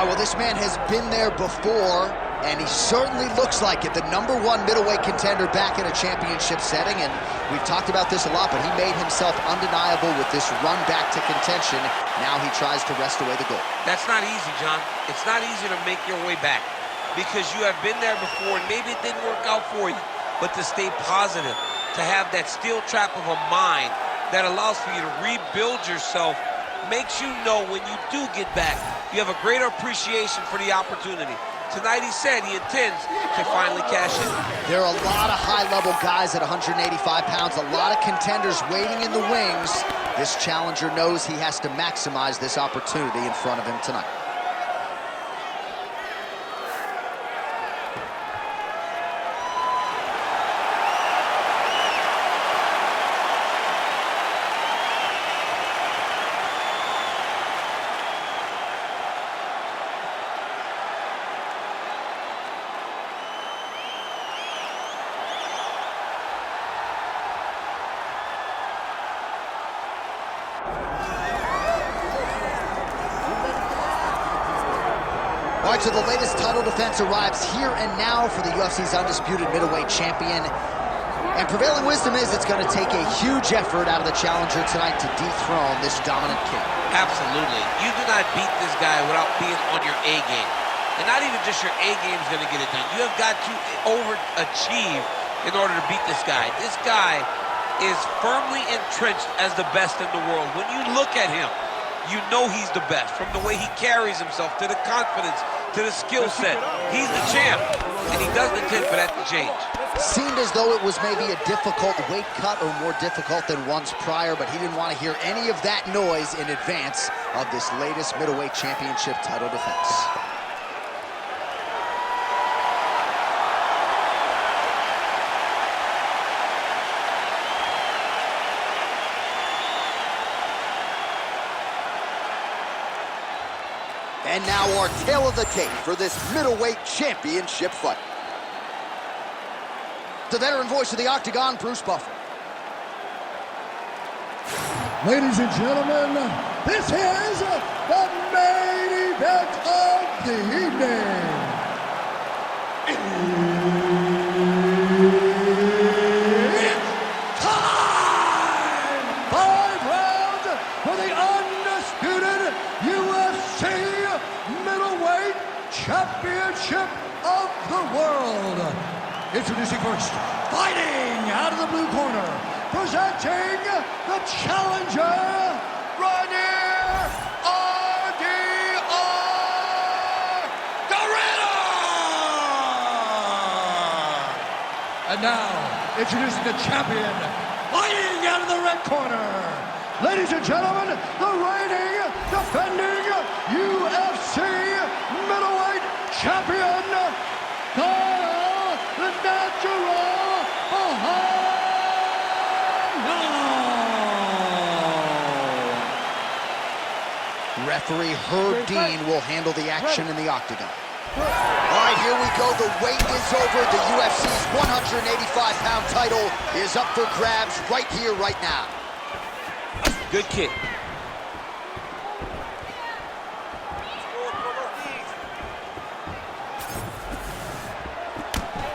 well, this man has been there before, and he certainly looks like it. The #1 middleweight contender back in a championship setting, and we've talked about this a lot, but he made himself undeniable with this run back to contention. Now he tries to wrest away the gold. That's not easy, John. It's not easy to make your way back because you have been there before, and maybe it didn't work out for you, but to stay positive, to have that steel trap of a mind that allows for you to rebuild yourself, makes you know when you do get back, you have a greater appreciation for the opportunity. Tonight he said he intends to finally cash in. There are a lot of high-level guys at 185 pounds, a lot of contenders waiting in the wings. This challenger knows he has to maximize this opportunity in front of him tonight. All right, so the latest title defense arrives here and now for the UFC's undisputed middleweight champion. And prevailing wisdom is it's going to take a huge effort out of the challenger tonight to dethrone this dominant king. Absolutely. You do not beat this guy without being on your A game. And not even just your A game is going to get it done. You have got to overachieve in order to beat this guy. This guy is firmly entrenched as the best in the world. When you look at him, you know he's the best, from the way he carries himself, to the confidence, to the skill set. He's the champ, and he doesn't intend for that to change. Seemed as though it was maybe a difficult weight cut or more difficult than once prior, but he didn't want to hear any of that noise in advance of this latest middleweight championship title defense. And now our tale of the tape for this middleweight championship fight. The veteran voice of the Octagon, Bruce Buffer. Ladies and gentlemen, this is the main event of the evening. It's time! 5 rounds for the undisputed UFC middleweight championship of the world. Introducing first, fighting out of the blue corner, presenting the challenger, Reiniernde And now, introducing the champion, fighting out of the red corner. Ladies and gentlemen, the reigning, defending UFC middleweight champion, Caio Borralho. Referee Herb Dean will handle the action in the octagon. All right, here we go. The wait is over. The UFC's 185-pound title is up for grabs right here, right now. Good kick.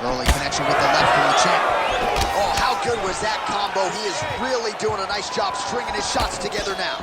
Early connection with the left from the champ. Oh, how good was that combo? He is really doing a nice job stringing his shots together now.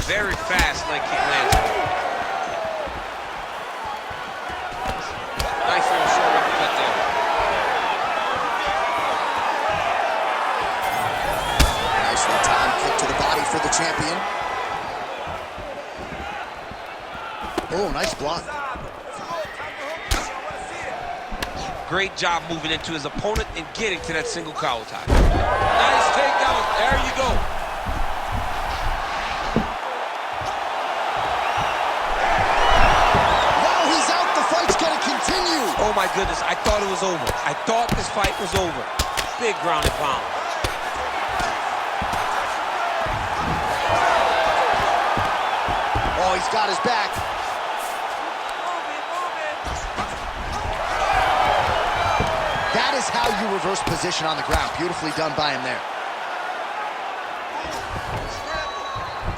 Very fast leg kick lands. Nice little short uppercut there. Nicely timed kick to the body for the champion. Oh, nice block. Great job moving into his opponent and getting to that single collar tie. Nice takedown. There you go. Oh my goodness, I thought it was over. I thought this fight was over. Big ground and pound. Oh, he's got his back. That is how you reverse position on the ground. Beautifully done by him there.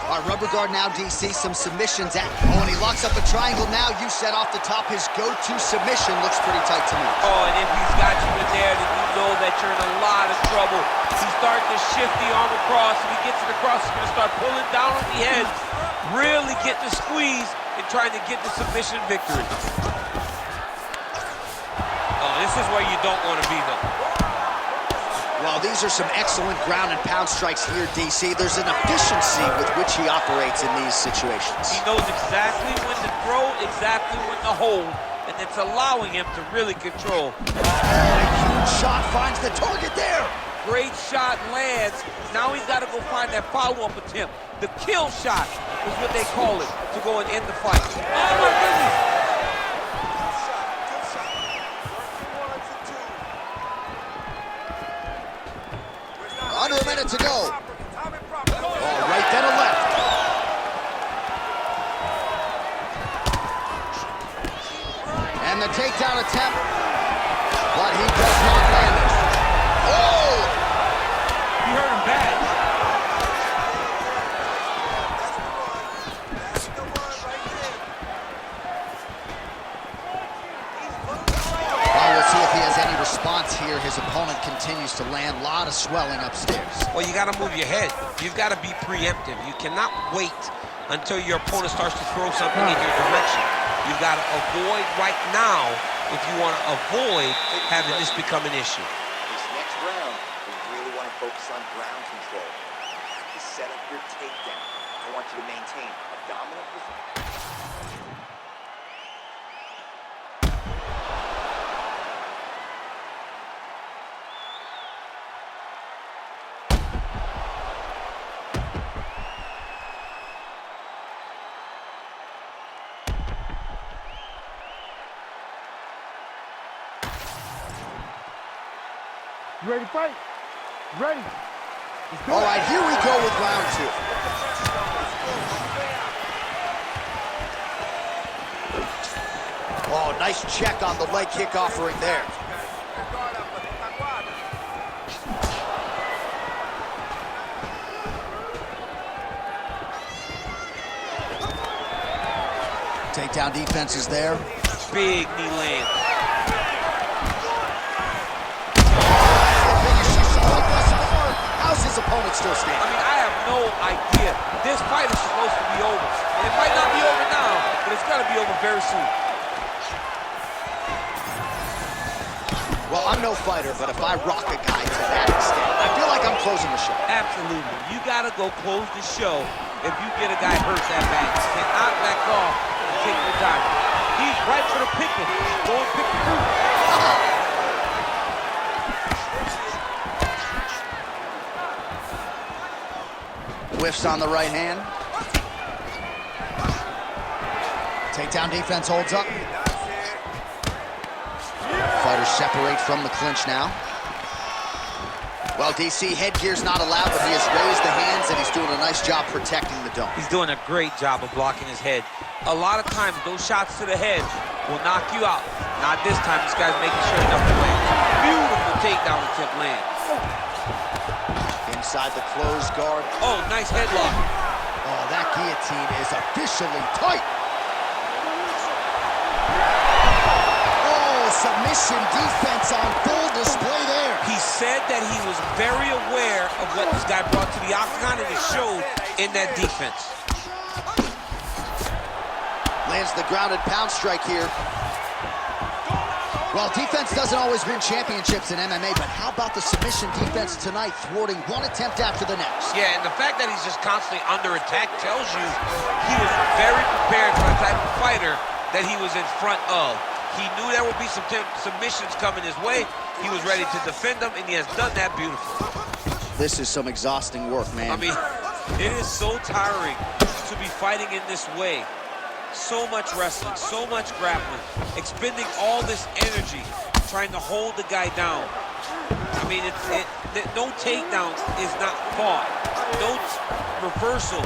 All right, rubber guard now, DC, some submissions at. Oh, and he locks up a triangle now. You said off the top his go-to submission looks pretty tight to me. Oh, and if he's got you in there, then you know that you're in a lot of trouble. He's starting to shift the arm across. If he gets it across, he's going to start pulling down on the head, really getting the squeeze and trying to get the submission victory. Oh, this is where you don't want to be, though. Well, these are some excellent ground and pound strikes here, DC. There's an efficiency with which he operates in these situations. He knows exactly when to throw, exactly when to hold, and it's allowing him to really control. Oh, a huge shot finds the target there. Great shot lands. Now he's got to go find that follow-up attempt. The kill shot is what they call it, to go and end the fight. Oh, my goodness. Under a minute to go. Oh, right then a left. And the takedown attempt, but he does not land it. Oh! You heard him bad. Well, we'll see if he has any response here. His opponent continues to land. A lot of swelling upstairs. Well, you got to move your head. You've got to be preemptive. You cannot wait until your opponent starts to throw something in your direction. You've got to avoid right now if you want to avoid having this become an issue. This next round, we really want to focus on ground control. You have to set up your takedown. I want you to maintain a dominant position. You ready to fight? Ready. All right, here we go with round two. Oh, nice check on the leg kick offering there. Takedown defense is there. Big knee land. How's his opponent still standing? I mean, I have no idea. This fight is supposed to be over. And it might not be over now, but it's got to be over very soon. Well, I'm no fighter, but if I rock a guy to that extent, I feel like I'm closing the show. Absolutely. You got to go close the show if you get a guy hurt that bad. You cannot back off and take your time. He's right for the pickle. Go and pick the fruit. Whiffs on the right hand. Takedown defense holds up. Fighters separate from the clinch now. Well, DC, headgear's not allowed, but he has raised the hands, and he's doing a nice job protecting the dome. He's doing a great job of blocking his head. A lot of times, those shots to the head will knock you out. Not this time. This guy's making sure nothing lands. Beautiful takedown attempt lands. Inside the closed guard. Oh, nice headlock. Oh, that guillotine is officially tight. Oh, submission defense on full display there. He said that he was very aware of what this guy brought to the octagon, and it showed in that defense. Lands the grounded pound strike here. Well, defense doesn't always win championships in MMA, but how about the submission defense tonight, thwarting one attempt after the next? Yeah, and the fact that he's just constantly under attack tells you he was very prepared for the type of fighter that he was in front of. He knew there would be some submissions coming his way. He was ready to defend them, and he has done that beautifully. This is some exhausting work, man. I mean, it is so tiring to be fighting in this way. So much wrestling, so much grappling, expending all this energy trying to hold the guy down. I mean, no takedown is not fought. No reversal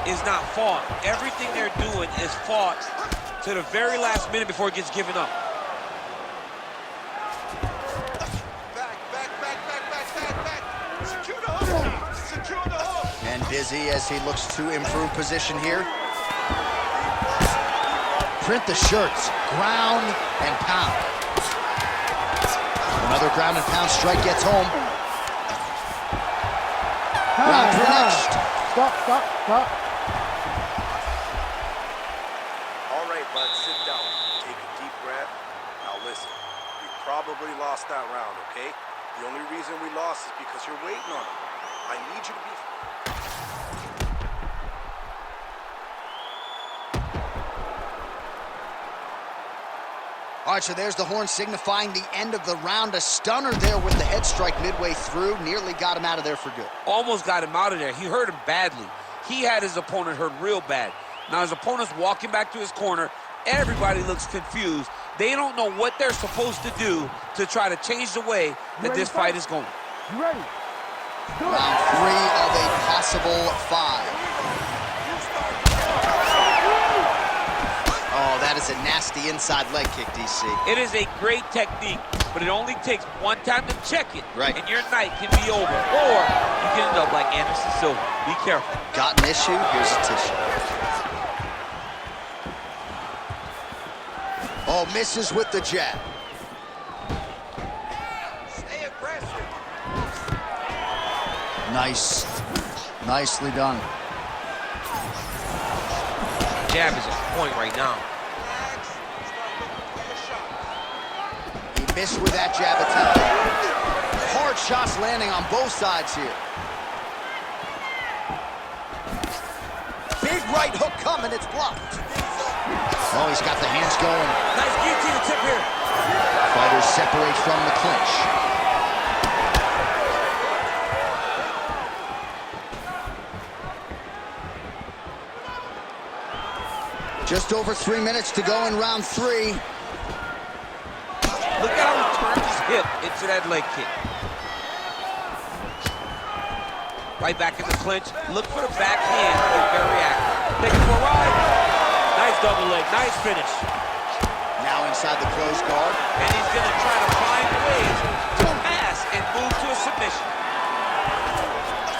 is not fought. Everything they're doing is fought to the very last minute before it gets given up. And And busy as he looks to improve position here. Print the shirts, ground and pound. Another ground and pound strike gets home. Round 3 next. Stop. All right, bud, sit down. Take a deep breath. Now listen, we probably lost that round, okay? The only reason we lost is because you're waiting on it. I need you to be... All right, so there's the horn signifying the end of the round. A stunner there with the head strike midway through. Nearly got him out of there for good. Almost got him out of there. He hurt him badly. He had his opponent hurt real bad. Now his opponent's walking back to his corner. Everybody looks confused. They don't know what they're supposed to do to try to change the way that this fight is going. You ready? Round 3 of a possible 5. Oh, that is a nasty inside leg kick, DC. It is a great technique, but it only takes one time to check it, right, and your night can be over. Or you can end up like Anderson Silva. Be careful. Got an issue? Here's a tissue. Oh, misses with the jab. Stay aggressive. Nice. Nicely done. Jab is at point right now. He missed with that jab attempt. Hard shots landing on both sides here. Big right hook coming, it's blocked. Oh, he's got the hands going. Nice guillotine tip here. Fighters separate from the clinch. Just over 3 minutes to go in round 3. Look at how he turns his hip into that leg kick. Right back in the clinch. Look for the backhand. He's very active. Take it for a ride. Nice double leg. Nice finish. Now inside the closed guard. And he's going to try to find ways to pass and move to a submission.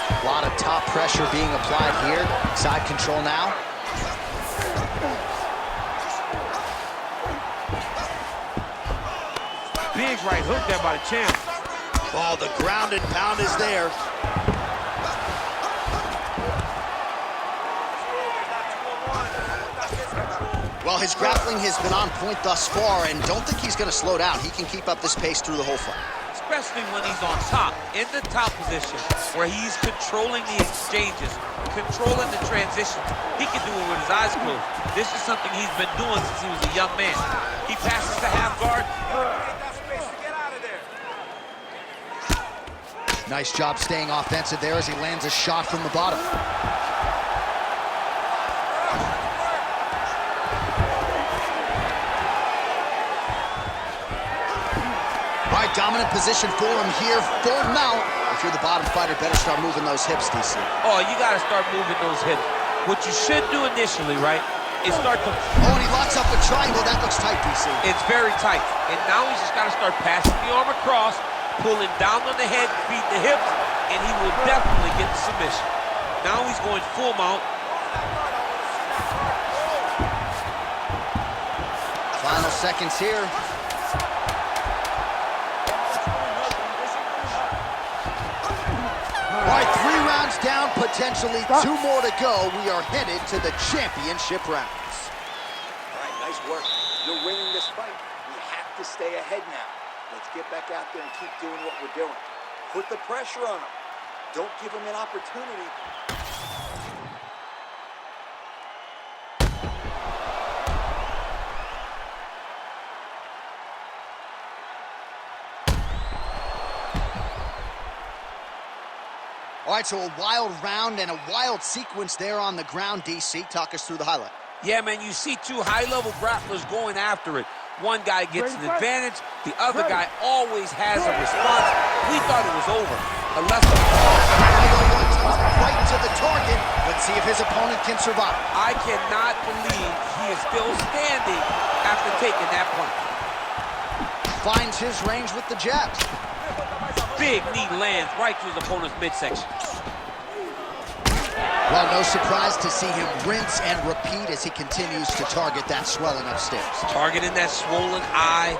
A lot of top pressure being applied here. Side control now. Big right hook there by the champ. Oh, the ground and pound is there. Well, his grappling has been on point thus far, and don't think he's going to slow down. He can keep up this pace through the whole fight. Especially when he's on top, in the top position, where he's controlling the exchanges, controlling the transition. He can do it with his eyes closed. This is something he's been doing since he was a young man. He passes the half guard. Nice job staying offensive there as he lands a shot from the bottom. All right, dominant position for him here. Full mount. If you're the bottom fighter, better start moving those hips, DC. Oh, you got to start moving those hips. What you should do initially, right, is start to... Oh, and he locks up a triangle. That looks tight, DC. It's very tight. And now he's just got to start passing the arm across, pulling down on the head, beating the hips, and he will definitely get the submission. Now he's going full mount. Final seconds here. All right, 3 rounds down, potentially 2 more to go. We are headed to the championship rounds. All right, nice work. You're winning this fight. We have to stay ahead now. Let's get back out there and keep doing what we're doing. Put the pressure on them. Don't give them an opportunity. All right, so a wild round and a wild sequence there on the ground, DC. Talk us through the highlight. Yeah, man, you see 2 high-level grapplers going after it. One guy gets an advantage, the other guy always has a response. We thought it was over. Right to the target. Let's see if his opponent can survive. I cannot believe he is still standing after taking that punch. Finds his range with the jabs. Big knee lands right to his opponent's midsection. Well, no surprise to see him rinse and repeat as he continues to target that swelling upstairs. Targeting that swollen eye,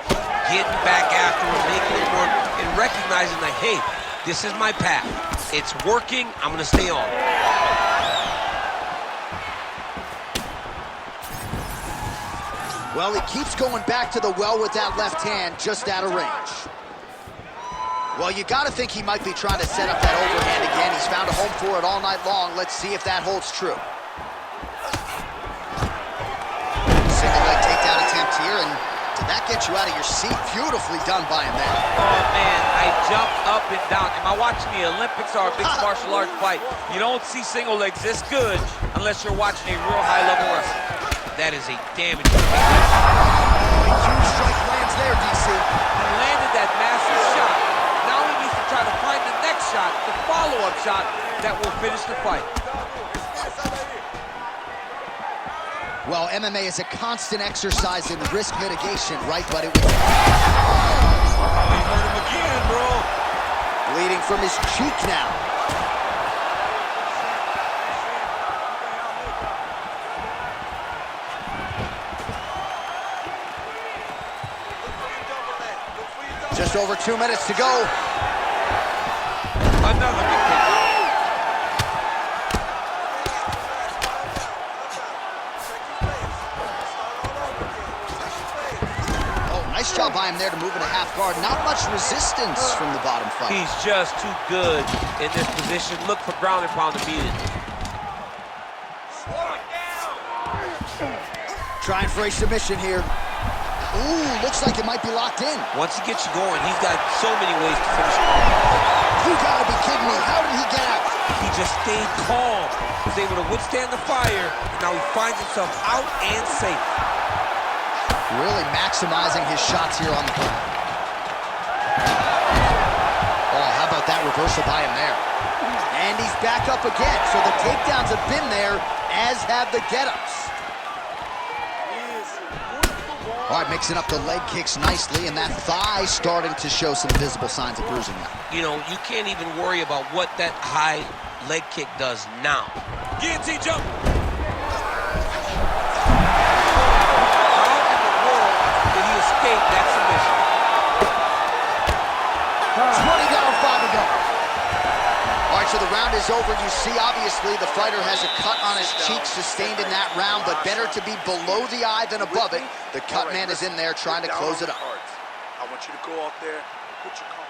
getting back after it, making it work, and recognizing that, hey, this is my path. It's working, I'm gonna stay on. Well, he keeps going back to the well with that left hand, just out of range. Well, you got to think he might be trying to set up that overhand again. He's found a home for it all night long. Let's see if that holds true. Single leg takedown attempt here, and did that get you out of your seat? Beautifully done by him there. Oh, man, I jumped up and down. Am I watching the Olympics or a mixed martial arts fight? You don't see single legs this good unless you're watching a real high-level wrestler. That is a damaging takedown. Huge strike lands there, DC. He landed that massive shot. Now he needs to try to find the next shot, the follow-up shot that will finish the fight. Well, MMA is a constant exercise in risk mitigation, right? But it was... He hurt him again, bro. Bleeding from his cheek now. Just over 2 minutes to go. Another big kick. Oh, nice job by him there to move in a half guard. Not much resistance from the bottom fight. He's just too good in this position. Look for ground and pound immediately. Trying for a submission here. Ooh, looks like it might be locked in. Once he gets you going, he's got so many ways to finish. You gotta be kidding me. How did he get out? He just stayed calm. Was able to withstand the fire. And now he finds himself out and safe. Really maximizing his shots here on the ground. Oh, how about that reversal by him there? And he's back up again. So the takedowns have been there, as have the get-ups. All right, mixing up the leg kicks nicely, and that thigh starting to show some visible signs of bruising now. You know, you can't even worry about what that high leg kick does now. Guillotine jump! How in the world did he escape that submission? 20 down, 5 to go. All right, so the round is over. You see, obviously, the fighter has a cut on his cheek sustained in that round, but better to be below the eye than above it. The cut man is in there trying to close it up. I want you to go out there, put your card.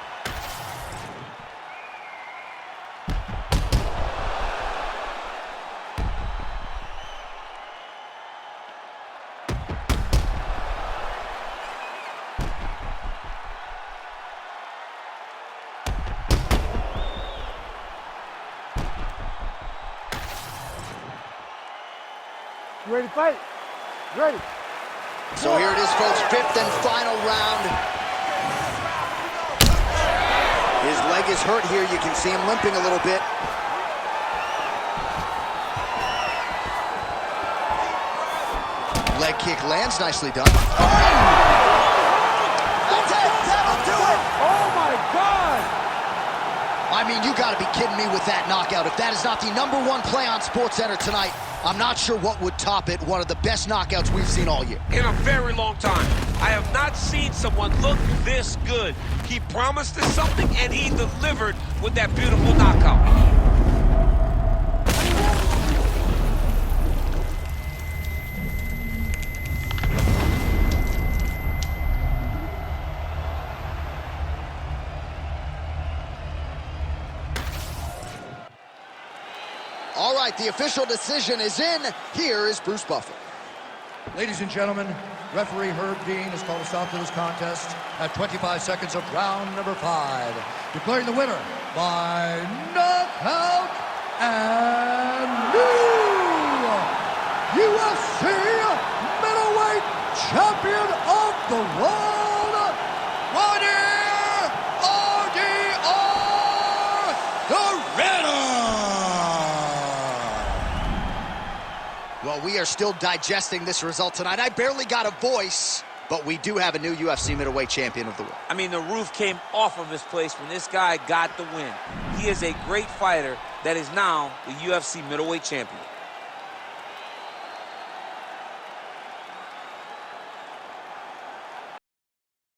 You ready to fight? You ready? So here it is, folks, 5th and final round. His leg is hurt here. You can see him limping a little bit. Leg kick lands, nicely done. That'll do it! Oh my God! I mean, you gotta be kidding me with that knockout. If that is not the #1 play on SportsCenter tonight, I'm not sure what would top it. One of the best knockouts we've seen all year. In a very long time. I have not seen someone look this good. He promised us something, and he delivered with that beautiful knockout. All right, the official decision is in. Here is Bruce Buffer. Ladies and gentlemen, referee Herb Dean has called a stop to this contest at 25 seconds of round number 5, declaring the winner by knockout and new UFC middleweight champion of the world, RDR the Riddle. Well, we are still digesting this result tonight. I barely got a voice But we do have a new UFC middleweight champion of the world. I mean, the roof came off of his place when this guy got the win. He is a great fighter that is now the UFC middleweight champion.